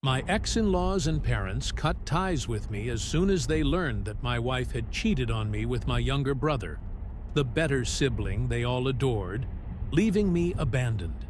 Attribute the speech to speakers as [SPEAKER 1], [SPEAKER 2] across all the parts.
[SPEAKER 1] My ex-in-laws and parents cut ties with me as soon as they learned that my wife had cheated on me with my younger brother, the better sibling they all adored, leaving me abandoned.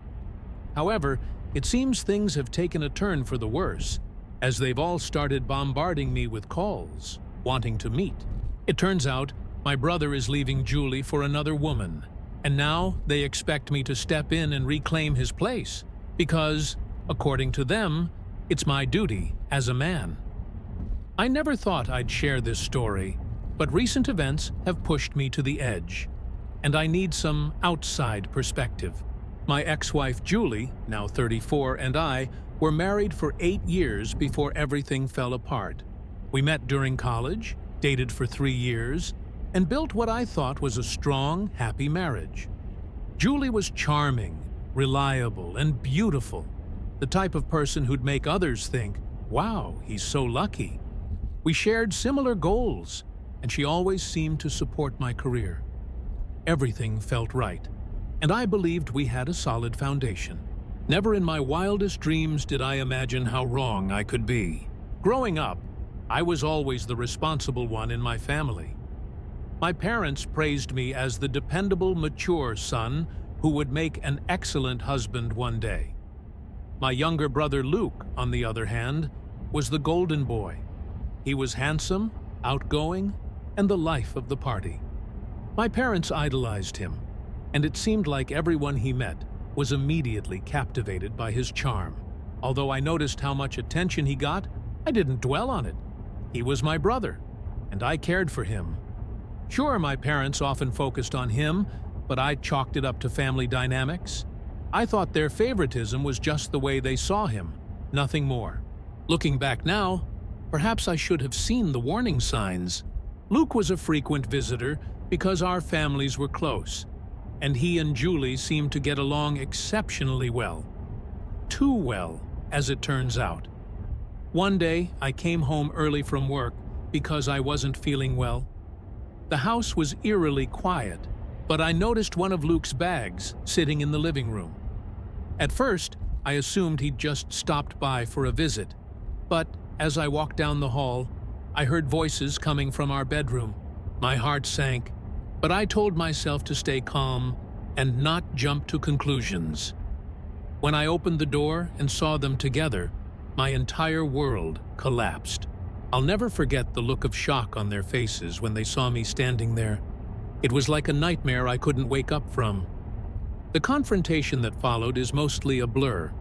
[SPEAKER 1] However, it seems things have taken a turn for the worse, as they've all started bombarding me with calls, wanting to meet. It turns out my brother is leaving Julie for another woman, and now they expect me to step in and reclaim his place, because, according to them, it's my duty as a man. I never thought I'd share this story, but recent events have pushed me to the edge, and I need some outside perspective. My ex-wife Julie, now 34, and I were married for 8 years before everything fell apart. We met during college, dated for 3 years, and built what I thought was a strong, happy marriage. Julie was charming, reliable, and beautiful, the type of person who'd make others think, "Wow, he's so lucky." We shared similar goals, and she always seemed to support my career. Everything felt right, and I believed we had a solid foundation. Never in my wildest dreams did I imagine how wrong I could be. Growing up, I was always the responsible one in my family. My parents praised me as the dependable, mature son who would make an excellent husband one day. My younger brother Luke, on the other hand, was the golden boy. He was handsome, outgoing, and the life of the party. My parents idolized him, and it seemed like everyone he met was immediately captivated by his charm. Although I noticed how much attention he got, I didn't dwell on it. He was my brother, and I cared for him. Sure, my parents often focused on him, but I chalked it up to family dynamics. I thought their favoritism was just the way they saw him, nothing more. Looking back now, perhaps I should have seen the warning signs. Luke was a frequent visitor because our families were close, and he and Julie seemed to get along exceptionally well. Too well, as it turns out. One day, I came home early from work because I wasn't feeling well. The house was eerily quiet, but I noticed one of Luke's bags sitting in the living room. At first, I assumed he'd just stopped by for a visit, but as I walked down the hall, I heard voices coming from our bedroom. My heart sank, but I told myself to stay calm and not jump to conclusions. When I opened the door and saw them together, my entire world collapsed. I'll never forget the look of shock on their faces when they saw me standing there. It was like a nightmare I couldn't wake up from. The confrontation that followed is mostly a blur.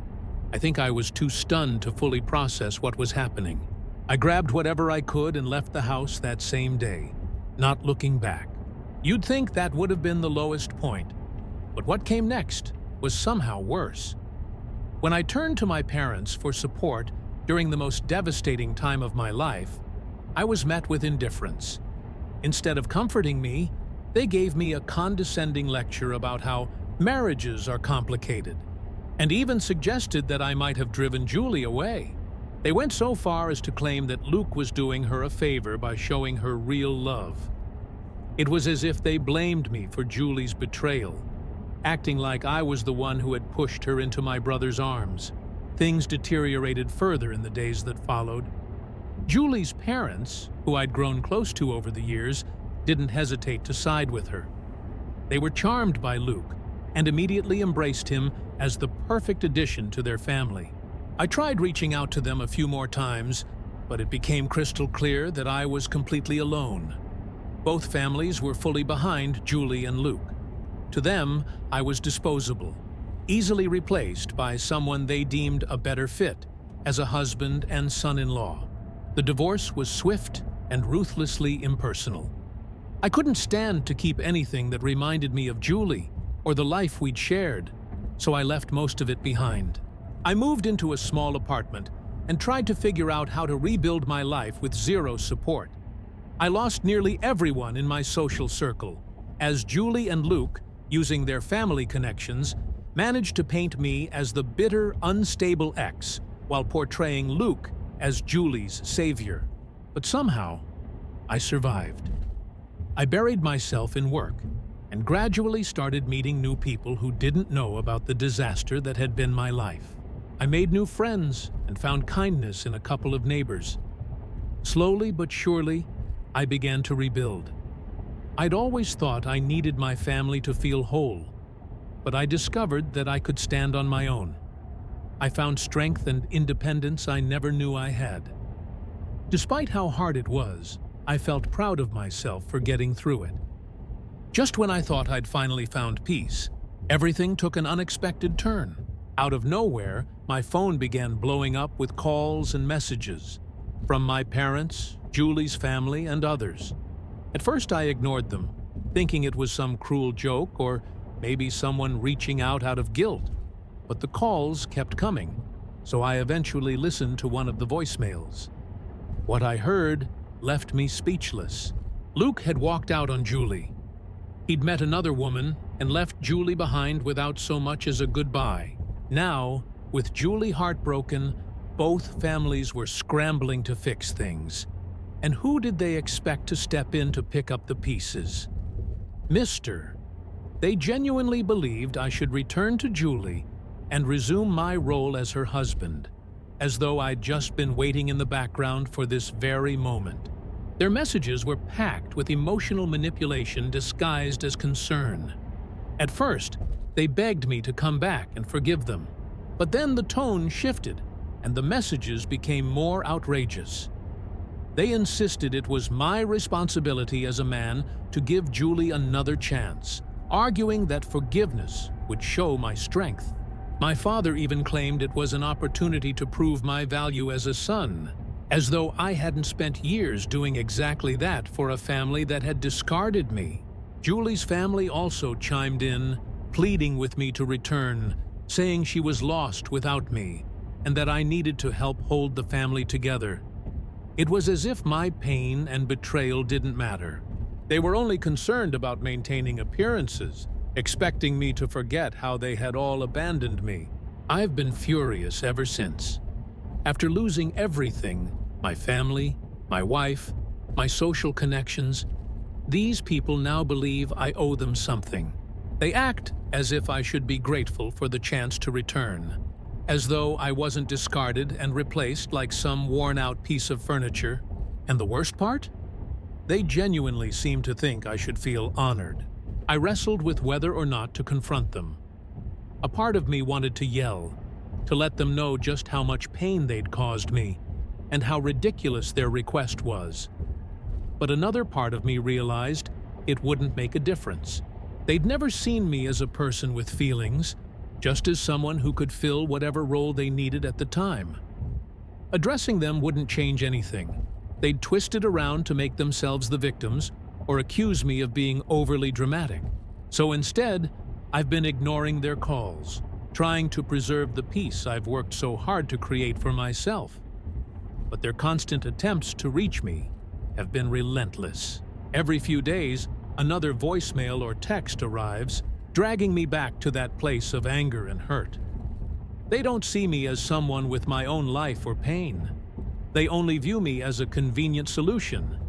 [SPEAKER 1] I think I was too stunned to fully process what was happening. I grabbed whatever I could and left the house that same day, not looking back. You'd think that would have been the lowest point, but what came next was somehow worse. When I turned to my parents for support during the most devastating time of my life, I was met with indifference. Instead of comforting me, they gave me a condescending lecture about how marriages are complicated, and even suggested that I might have driven Julie away. They went so far as to claim that Luke was doing her a favor by showing her real love. It was as if they blamed me for Julie's betrayal, acting like I was the one who had pushed her into my brother's arms. Things deteriorated further in the days that followed. Julie's parents, who I'd grown close to over the years, didn't hesitate to side with her. They were charmed by Luke and immediately embraced him as the perfect addition to their family. I tried reaching out to them a few more times, but it became crystal clear that I was completely alone. Both families were fully behind Julie and Luke. To them, I was disposable, easily replaced by someone they deemed a better fit as a husband and son-in-law. The divorce was swift and ruthlessly impersonal. I couldn't stand to keep anything that reminded me of Julie or the life we'd shared, so I left most of it behind. I moved into a small apartment and tried to figure out how to rebuild my life with zero support. I lost nearly everyone in my social circle, as Julie and Luke, using their family connections, managed to paint me as the bitter, unstable ex while portraying Luke as Julie's savior. But somehow, I survived. I buried myself in work and gradually started meeting new people who didn't know about the disaster that had been my life. I made new friends and found kindness in a couple of neighbors. Slowly but surely, I began to rebuild. I'd always thought I needed my family to feel whole, but I discovered that I could stand on my own. I found strength and independence I never knew I had. Despite how hard it was, I felt proud of myself for getting through it. Just when I thought I'd finally found peace, everything took an unexpected turn. Out of nowhere, my phone began blowing up with calls and messages from my parents, Julie's family, and others. At first I ignored them, thinking it was some cruel joke or maybe someone reaching out of guilt. But the calls kept coming, so I eventually listened to one of the voicemails. What I heard left me speechless. Luke had walked out on Julie. He'd met another woman and left Julie behind without so much as a goodbye. Now, with Julie heartbroken, both families were scrambling to fix things. And who did they expect to step in to pick up the pieces? Mr. They genuinely believed I should return to Julie and resume my role as her husband, as though I'd just been waiting in the background for this very moment. Their messages were packed with emotional manipulation disguised as concern. At first, they begged me to come back and forgive them, but then the tone shifted and the messages became more outrageous. They insisted it was my responsibility as a man to give Julie another chance, arguing that forgiveness would show my strength. My father even claimed it was an opportunity to prove my value as a son, as though I hadn't spent years doing exactly that for a family that had discarded me. Julie's family also chimed in, pleading with me to return, saying she was lost without me, and that I needed to help hold the family together. It was as if my pain and betrayal didn't matter. They were only concerned about maintaining appearances, expecting me to forget how they had all abandoned me. I've been furious ever since. After losing everything, my family, my wife, my social connections, these people now believe I owe them something. They act as if I should be grateful for the chance to return, as though I wasn't discarded and replaced like some worn-out piece of furniture. And the worst part? They genuinely seem to think I should feel honored. I wrestled with whether or not to confront them. A part of me wanted to yell, to let them know just how much pain they'd caused me, and how ridiculous their request was. But another part of me realized it wouldn't make a difference. They'd never seen me as a person with feelings, just as someone who could fill whatever role they needed at the time. Addressing them wouldn't change anything. They'd twist it around to make themselves the victims, or accuse me of being overly dramatic. So instead, I've been ignoring their calls, trying to preserve the peace I've worked so hard to create for myself. But their constant attempts to reach me have been relentless. Every few days, another voicemail or text arrives, dragging me back to that place of anger and hurt. They don't see me as someone with my own life or pain. They only view me as a convenient solution,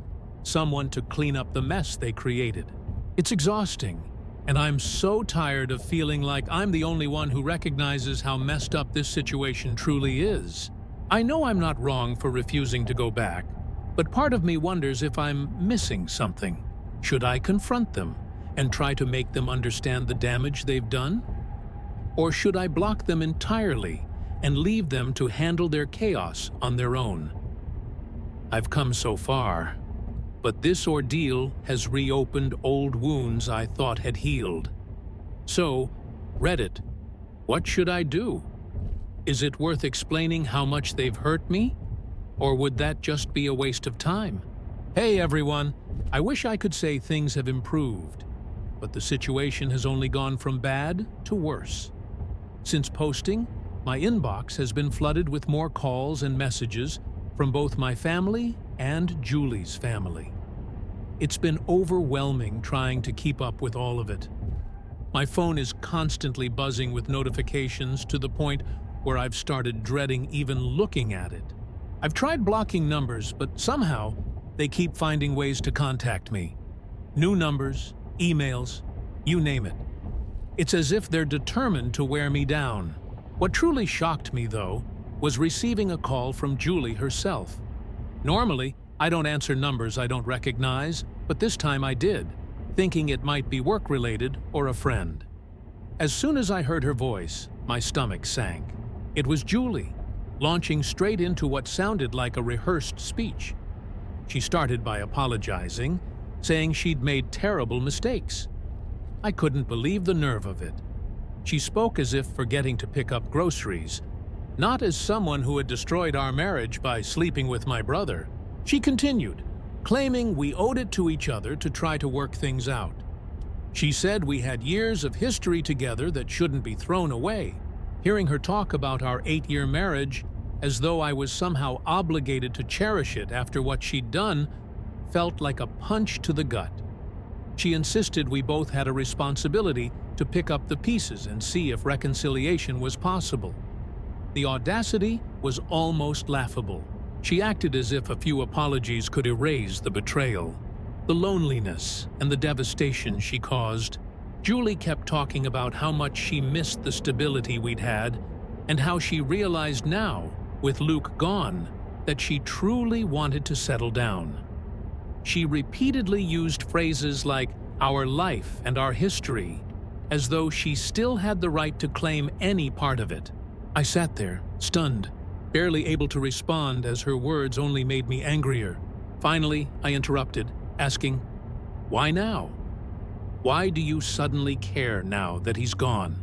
[SPEAKER 1] someone to clean up the mess they created. It's exhausting, and I'm so tired of feeling like I'm the only one who recognizes how messed up this situation truly is. I know I'm not wrong for refusing to go back, but part of me wonders if I'm missing something. Should I confront them and try to make them understand the damage they've done? Or should I block them entirely and leave them to handle their chaos on their own? I've come so far, but this ordeal has reopened old wounds I thought had healed. So, Reddit, what should I do? Is it worth explaining how much they've hurt me? Or would that just be a waste of time? Hey everyone, I wish I could say things have improved, but the situation has only gone from bad to worse. Since posting, my inbox has been flooded with more calls and messages from both my family and Julie's family. It's been overwhelming trying to keep up with all of it. My phone is constantly buzzing with notifications to the point where I've started dreading even looking at it. I've tried blocking numbers, but somehow they keep finding ways to contact me. New numbers, emails, you name it. It's as if they're determined to wear me down. What truly shocked me, though, was receiving a call from Julie herself. Normally, I don't answer numbers I don't recognize, but this time I did, thinking it might be work-related or a friend. As soon as I heard her voice, my stomach sank. It was Julie, launching straight into what sounded like a rehearsed speech. She started by apologizing, saying she'd made terrible mistakes. I couldn't believe the nerve of it. She spoke as if forgetting to pick up groceries, not as someone who had destroyed our marriage by sleeping with my brother. She continued, claiming we owed it to each other to try to work things out. She said we had years of history together that shouldn't be thrown away. Hearing her talk about our 8-year marriage, as though I was somehow obligated to cherish it after what she'd done, felt like a punch to the gut. She insisted we both had a responsibility to pick up the pieces and see if reconciliation was possible. The audacity was almost laughable. She acted as if a few apologies could erase the betrayal, the loneliness, and the devastation she caused. Julie kept talking about how much she missed the stability we'd had and how she realized now, with Luke gone, that she truly wanted to settle down. She repeatedly used phrases like our life and our history, as though she still had the right to claim any part of it. I sat there, stunned, barely able to respond as her words only made me angrier. Finally, I interrupted, asking, "Why now? Why do you suddenly care now that he's gone?"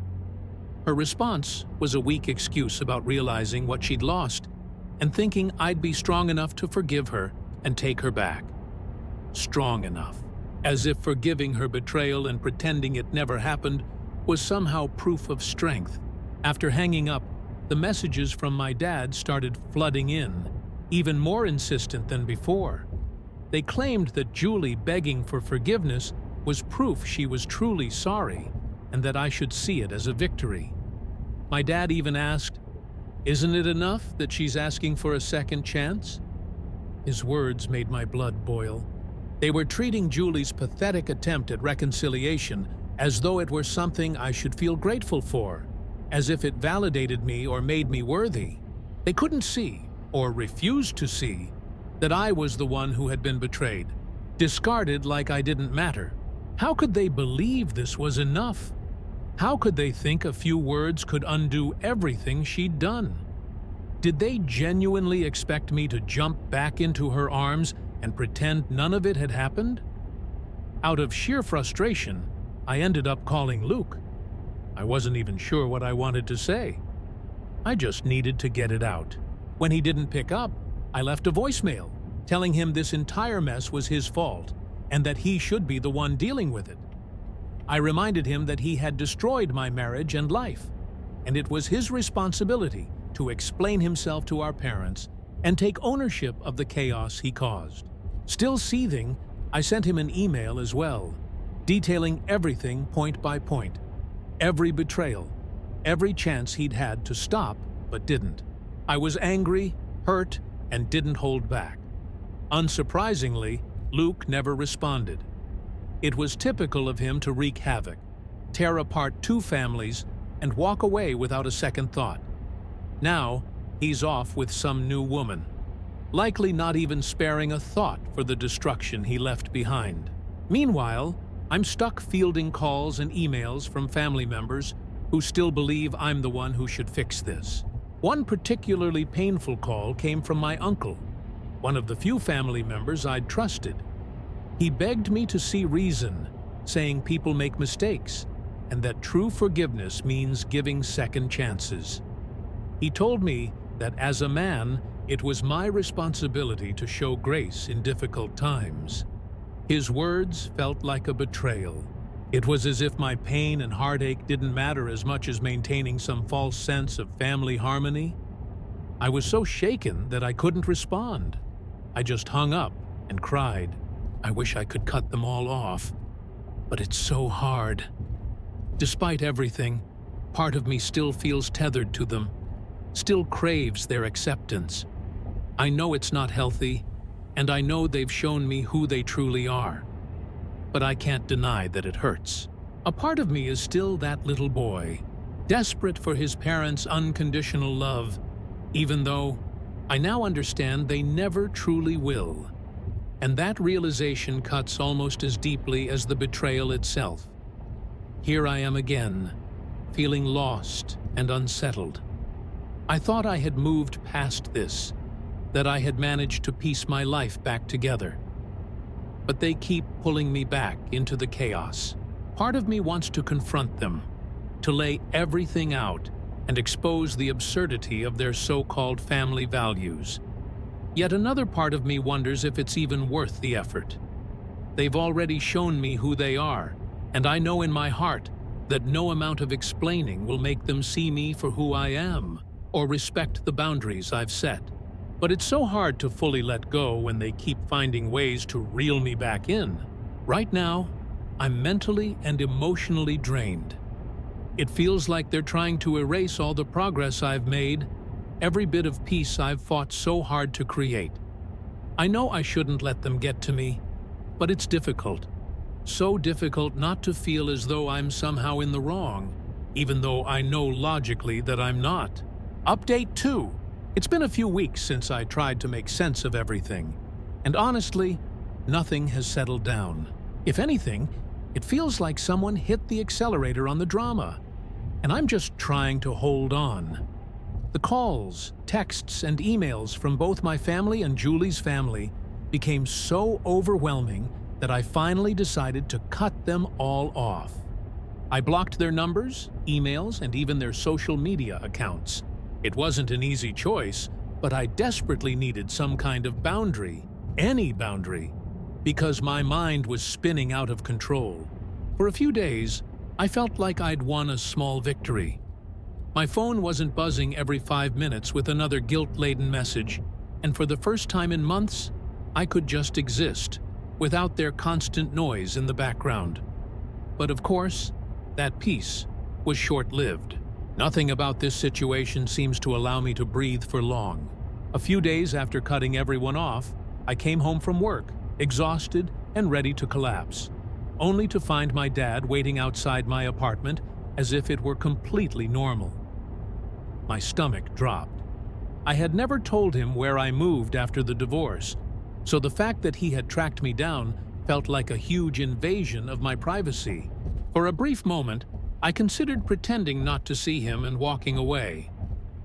[SPEAKER 1] Her response was a weak excuse about realizing what she'd lost and thinking I'd be strong enough to forgive her and take her back. Strong enough, as if forgiving her betrayal and pretending it never happened was somehow proof of strength. After hanging up, the messages from my dad started flooding in, even more insistent than before. They claimed that Julie begging for forgiveness was proof she was truly sorry and that I should see it as a victory. My dad even asked, "Isn't it enough that she's asking for a second chance?" His words made my blood boil. They were treating Julie's pathetic attempt at reconciliation as though it were something I should feel grateful for, as if it validated me or made me worthy. They couldn't see, or refused to see, that I was the one who had been betrayed, discarded like I didn't matter. How could they believe this was enough? How could they think a few words could undo everything she'd done? Did they genuinely expect me to jump back into her arms and pretend none of it had happened? Out of sheer frustration, I ended up calling Luke. I wasn't even sure what I wanted to say. I just needed to get it out. When he didn't pick up, I left a voicemail, telling him this entire mess was his fault and that he should be the one dealing with it. I reminded him that he had destroyed my marriage and life, and it was his responsibility to explain himself to our parents and take ownership of the chaos he caused. Still seething, I sent him an email as well, detailing everything point by point, every betrayal, every chance he'd had to stop but didn't. I was angry, hurt, and didn't hold back. Unsurprisingly, Luke never responded. It was typical of him to wreak havoc, tear apart two families, and walk away without a second thought. Now, he's off with some new woman, likely not even sparing a thought for the destruction he left behind. Meanwhile, I'm stuck fielding calls and emails from family members who still believe I'm the one who should fix this. One particularly painful call came from my uncle, one of the few family members I'd trusted. He begged me to see reason, saying people make mistakes, and that true forgiveness means giving second chances. He told me that as a man, it was my responsibility to show grace in difficult times. His words felt like a betrayal. It was as if my pain and heartache didn't matter as much as maintaining some false sense of family harmony. I was so shaken that I couldn't respond. I just hung up and cried. I wish I could cut them all off, but it's so hard. Despite everything, part of me still feels tethered to them, still craves their acceptance. I know it's not healthy, and I know they've shown me who they truly are. But I can't deny that it hurts. A part of me is still that little boy, desperate for his parents' unconditional love, even though I now understand they never truly will. And that realization cuts almost as deeply as the betrayal itself. Here I am again, feeling lost and unsettled. I thought I had moved past this, that I had managed to piece my life back together. But they keep pulling me back into the chaos. Part of me wants to confront them, to lay everything out and expose the absurdity of their so-called family values. Yet another part of me wonders if it's even worth the effort. They've already shown me who they are, and I know in my heart that no amount of explaining will make them see me for who I am or respect the boundaries I've set. But it's so hard to fully let go when they keep finding ways to reel me back in. Right now, I'm mentally and emotionally drained. It feels like they're trying to erase all the progress I've made, every bit of peace I've fought so hard to create. I know I shouldn't let them get to me, but it's difficult. So difficult not to feel as though I'm somehow in the wrong, even though I know logically that I'm not. Update 2. It's been a few weeks since I tried to make sense of everything, and honestly, nothing has settled down. If anything, it feels like someone hit the accelerator on the drama, and I'm just trying to hold on. The calls, texts, and emails from both my family and Julie's family became so overwhelming that I finally decided to cut them all off. I blocked their numbers, emails, and even their social media accounts. It wasn't an easy choice, but I desperately needed some kind of boundary, any boundary, because my mind was spinning out of control. For a few days, I felt like I'd won a small victory. My phone wasn't buzzing every 5 minutes with another guilt-laden message, and for the first time in months, I could just exist, without their constant noise in the background. But of course, that peace was short-lived. Nothing about this situation seems to allow me to breathe for long. A few days after cutting everyone off, I came home from work, exhausted and ready to collapse, only to find my dad waiting outside my apartment as if it were completely normal. My stomach dropped. I had never told him where I moved after the divorce, so the fact that he had tracked me down felt like a huge invasion of my privacy. For a brief moment, I considered pretending not to see him and walking away,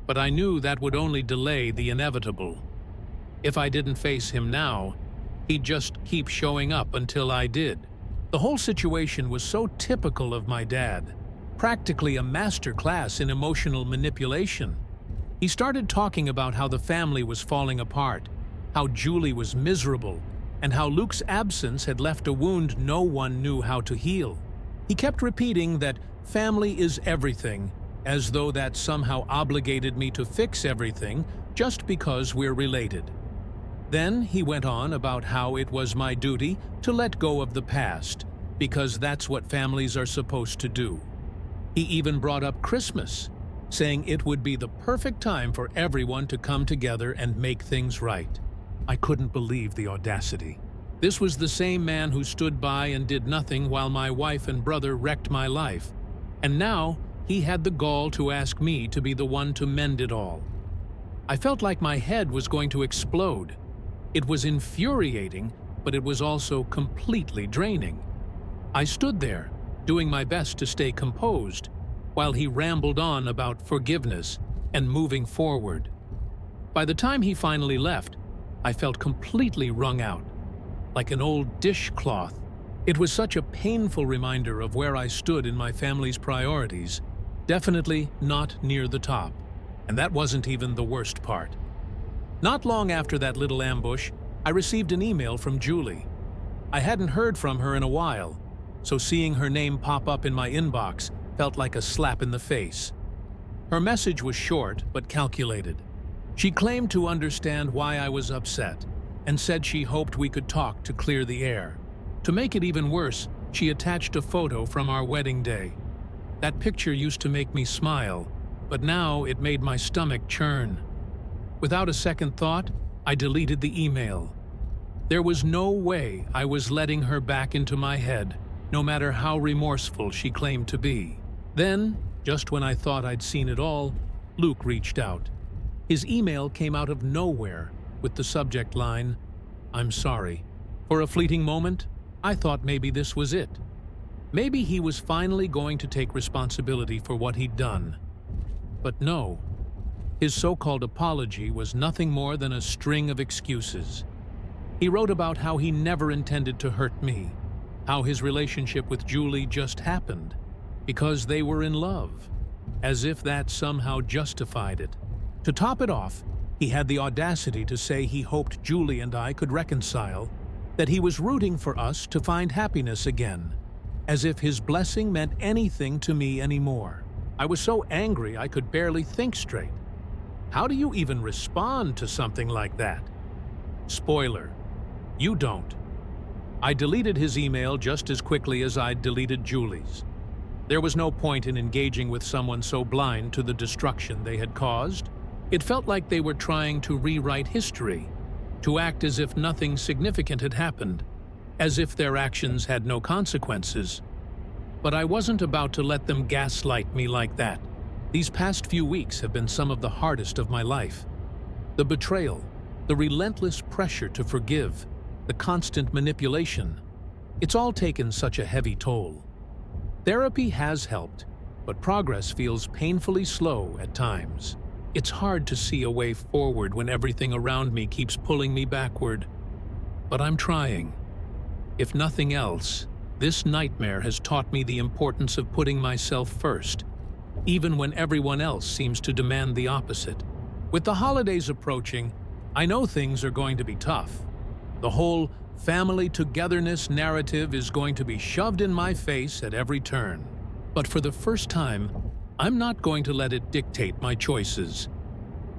[SPEAKER 1] but I knew that would only delay the inevitable. If I didn't face him now, he'd just keep showing up until I did. The whole situation was so typical of my dad, practically a master class in emotional manipulation. He started talking about how the family was falling apart, how Julie was miserable, and how Luke's absence had left a wound no one knew how to heal. He kept repeating that family is everything, as though that somehow obligated me to fix everything just because we're related. Then he went on about how it was my duty to let go of the past, because that's what families are supposed to do. He even brought up Christmas, saying it would be the perfect time for everyone to come together and make things right. I couldn't believe the audacity. This was the same man who stood by and did nothing while my wife and brother wrecked my life. And now he had the gall to ask me to be the one to mend it all. I felt like my head was going to explode. It was infuriating, but it was also completely draining. I stood there, doing my best to stay composed, while he rambled on about forgiveness and moving forward. By the time he finally left, I felt completely wrung out, like an old dishcloth. It was such a painful reminder of where I stood in my family's priorities, definitely not near the top. And that wasn't even the worst part. Not long after that little ambush, I received an email from Julie. I hadn't heard from her in a while, so seeing her name pop up in my inbox felt like a slap in the face. Her message was short but calculated. She claimed to understand why I was upset and said she hoped we could talk to clear the air. To make it even worse, she attached a photo from our wedding day. That picture used to make me smile, but now it made my stomach churn. Without a second thought, I deleted the email. There was no way I was letting her back into my head, no matter how remorseful she claimed to be. Then, Just when I thought I'd seen it all, Luke reached out. His email came out of nowhere with the subject line, "I'm sorry." For a fleeting moment, I thought maybe this was it. Maybe he was finally going to take responsibility for what he'd done. But no. His so-called apology was nothing more than a string of excuses. He wrote about how he never intended to hurt me, how his relationship with Julie just happened, because they were in love, as if that somehow justified it. To top it off, he had the audacity to say he hoped Julie and I could reconcile, that he was rooting for us to find happiness again, as if his blessing meant anything to me anymore. I was so angry I could barely think straight. How do you even respond to something like that? Spoiler: you don't. I deleted his email just as quickly as I'd deleted Julie's. There was no point in engaging with someone so blind to the destruction they had caused. It felt like they were trying to rewrite history, to act as if nothing significant had happened, as if their actions had no consequences. But I wasn't about to let them gaslight me like that. These past few weeks have been some of the hardest of my life. The betrayal, the relentless pressure to forgive, the constant manipulation. It's all taken such a heavy toll. Therapy has helped, but progress feels painfully slow at times. It's hard to see a way forward when everything around me keeps pulling me backward. But I'm trying. If nothing else, this nightmare has taught me the importance of putting myself first, even when everyone else seems to demand the opposite. With the holidays approaching, I know things are going to be tough. The whole family togetherness narrative is going to be shoved in my face at every turn. But for the first time, I'm not going to let it dictate my choices.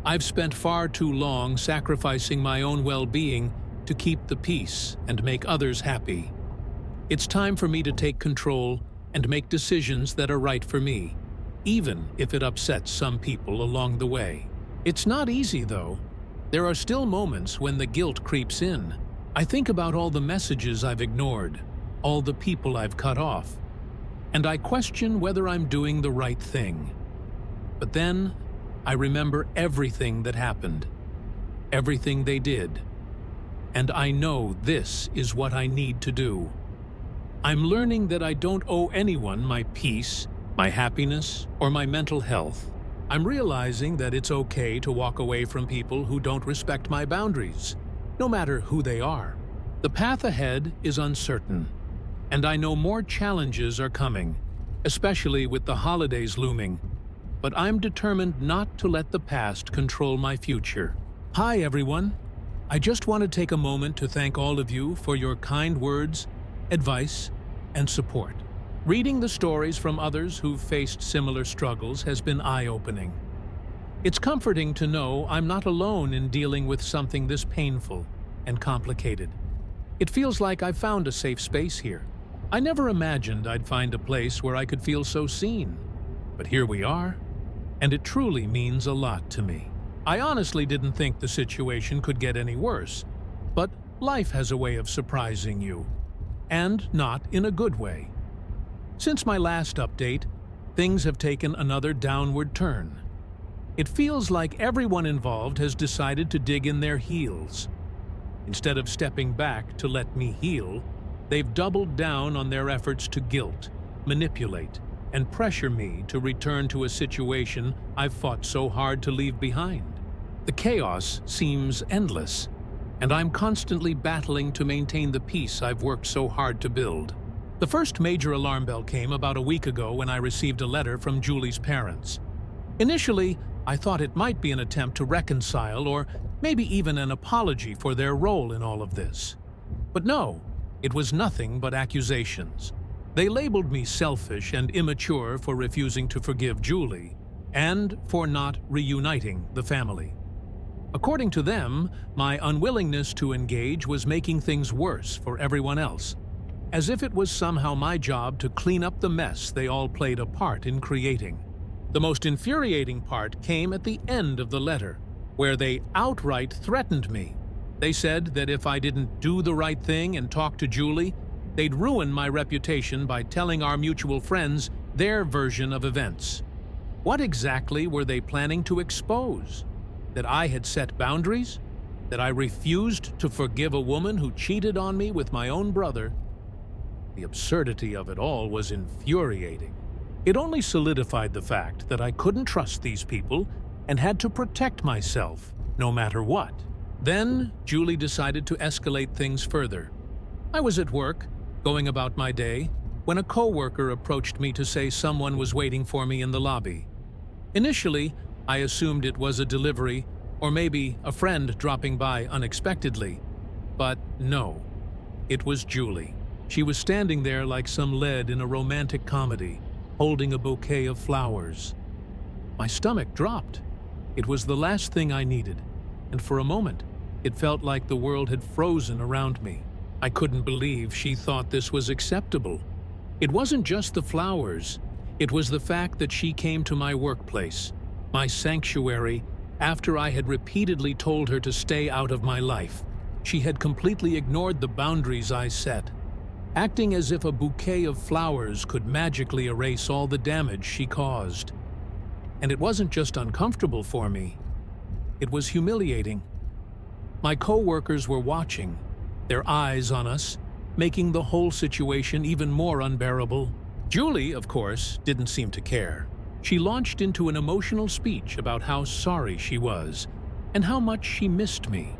[SPEAKER 1] I've spent far too long sacrificing my own well-being to keep the peace and make others happy. It's time for me to take control and make decisions that are right for me, even if it upsets some people along the way. It's not easy, though. There are still moments when the guilt creeps in. I think about all the messages I've ignored, all the people I've cut off, and I question whether I'm doing the right thing. But then, I remember everything that happened, everything they did, and I know this is what I need to do. I'm learning that I don't owe anyone my peace, my happiness, or my mental health. I'm realizing that it's okay to walk away from people who don't respect my boundaries, no matter who they are. The path ahead is uncertain, and I know more challenges are coming, especially with the holidays looming. But I'm determined not to let the past control my future. Hi, everyone. I just want to take a moment to thank all of you for your kind words, advice, and support. Reading the stories from others who've faced similar struggles has been eye-opening. It's comforting to know I'm not alone in dealing with something this painful and complicated. It feels like I've found a safe space here. I never imagined I'd find a place where I could feel so seen. But here we are, and it truly means a lot to me. I honestly didn't think the situation could get any worse, but life has a way of surprising you, and not in a good way. Since my last update, things have taken another downward turn. It feels like everyone involved has decided to dig in their heels. Instead of stepping back to let me heal, they've doubled down on their efforts to guilt, manipulate, and pressure me to return to a situation I've fought so hard to leave behind. The chaos seems endless, and I'm constantly battling to maintain the peace I've worked so hard to build. The first major alarm bell came about a week ago when I received a letter from Julie's parents. Initially, I thought it might be an attempt to reconcile or maybe even an apology for their role in all of this. But no, it was nothing but accusations. They labeled me selfish and immature for refusing to forgive Julie and for not reuniting the family. According to them, my unwillingness to engage was making things worse for everyone else, as if it was somehow my job to clean up the mess they all played a part in creating. The most infuriating part came at the end of the letter, where they outright threatened me. They said that if I didn't do the right thing and talk to Julie, they'd ruin my reputation by telling our mutual friends their version of events. What exactly were they planning to expose? That I had set boundaries? That I refused to forgive a woman who cheated on me with my own brother? The absurdity of it all was infuriating. It only solidified the fact that I couldn't trust these people and had to protect myself, no matter what. Then, Julie decided to escalate things further. I was at work, going about my day, when a coworker approached me to say someone was waiting for me in the lobby. Initially, I assumed it was a delivery or maybe a friend dropping by unexpectedly. But no, it was Julie. She was standing there like some lead in a romantic comedy, holding a bouquet of flowers. My stomach dropped. It was the last thing I needed, and for a moment, it felt like the world had frozen around me. I couldn't believe she thought this was acceptable. It wasn't just the flowers. It was the fact that she came to my workplace, my sanctuary, after I had repeatedly told her to stay out of my life. She had completely ignored the boundaries I set, acting as if a bouquet of flowers could magically erase all the damage she caused. And it wasn't just uncomfortable for me. It was humiliating. My coworkers were watching, their eyes on us, making the whole situation even more unbearable. Julie, of course, didn't seem to care. She launched into an emotional speech about how sorry she was and how much she missed me,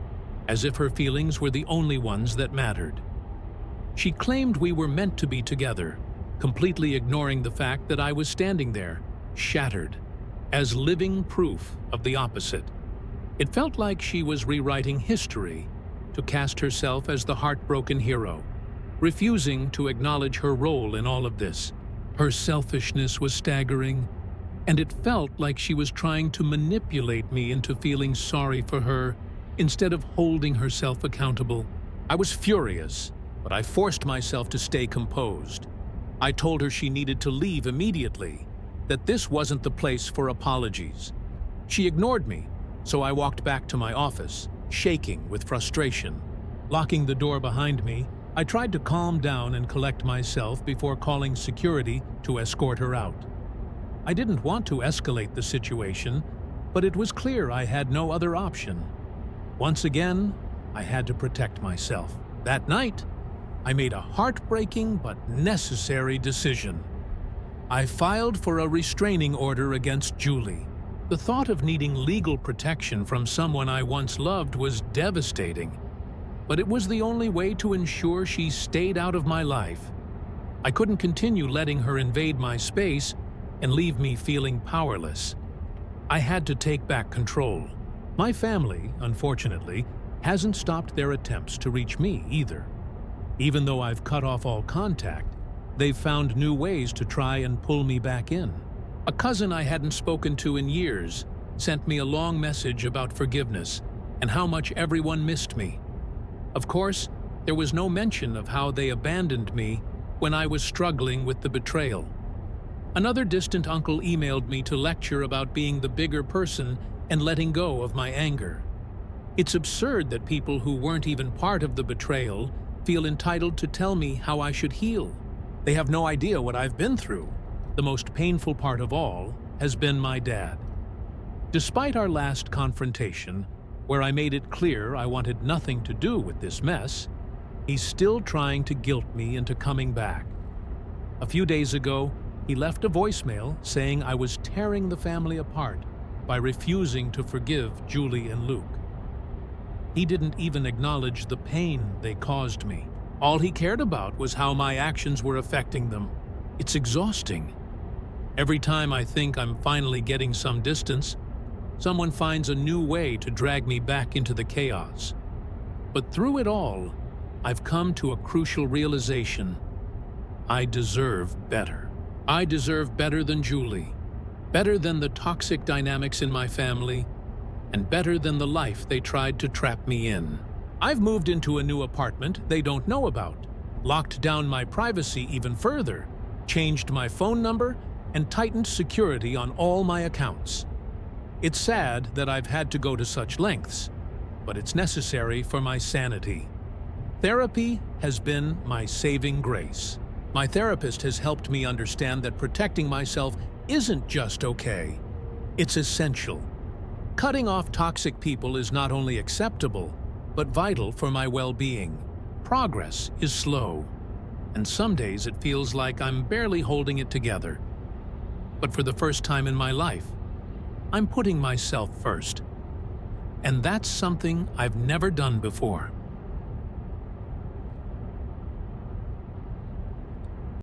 [SPEAKER 1] as if her feelings were the only ones that mattered. She claimed we were meant to be together, completely ignoring the fact that I was standing there, shattered, as living proof of the opposite. It felt like she was rewriting history to cast herself as the heartbroken hero, refusing to acknowledge her role in all of this. Her selfishness was staggering, and it felt like she was trying to manipulate me into feeling sorry for her instead of holding herself accountable. I was furious, but I forced myself to stay composed. I told her she needed to leave immediately, that this wasn't the place for apologies. She ignored me, so I walked back to my office, shaking with frustration. Locking the door behind me, I tried to calm down and collect myself before calling security to escort her out. I didn't want to escalate the situation, but it was clear I had no other option. Once again, I had to protect myself. That night, I made a heartbreaking but necessary decision. I filed for a restraining order against Julie. The thought of needing legal protection from someone I once loved was devastating, but it was the only way to ensure she stayed out of my life. I couldn't continue letting her invade my space and leave me feeling powerless. I had to take back control. My family, unfortunately, hasn't stopped their attempts to reach me either. Even though I've cut off all contact, they've found new ways to try and pull me back in. A cousin I hadn't spoken to in years sent me a long message about forgiveness and how much everyone missed me. Of course, there was no mention of how they abandoned me when I was struggling with the betrayal. Another distant uncle emailed me to lecture about being the bigger person and letting go of my anger. It's absurd that people who weren't even part of the betrayal feel entitled to tell me how I should heal. They have no idea what I've been through. The most painful part of all has been my dad. Despite our last confrontation, where I made it clear I wanted nothing to do with this mess, he's still trying to guilt me into coming back. A few days ago, he left a voicemail saying I was tearing the family apart by refusing to forgive Julie and Luke. He didn't even acknowledge the pain they caused me. All he cared about was how my actions were affecting them. It's exhausting. Every time I think I'm finally getting some distance, someone finds a new way to drag me back into the chaos. But through it all, I've come to a crucial realization. I deserve better. I deserve better than Julie, better than the toxic dynamics in my family, and better than the life they tried to trap me in. I've moved into a new apartment they don't know about, locked down my privacy even further, changed my phone number, and tightened security on all my accounts. It's sad that I've had to go to such lengths, but it's necessary for my sanity. Therapy has been my saving grace. My therapist has helped me understand that protecting myself isn't just okay, it's essential. Cutting off toxic people is not only acceptable, but vital for my well-being. Progress is slow, and some days it feels like I'm barely holding it together. But for the first time in my life, I'm putting myself first. And that's something I've never done before.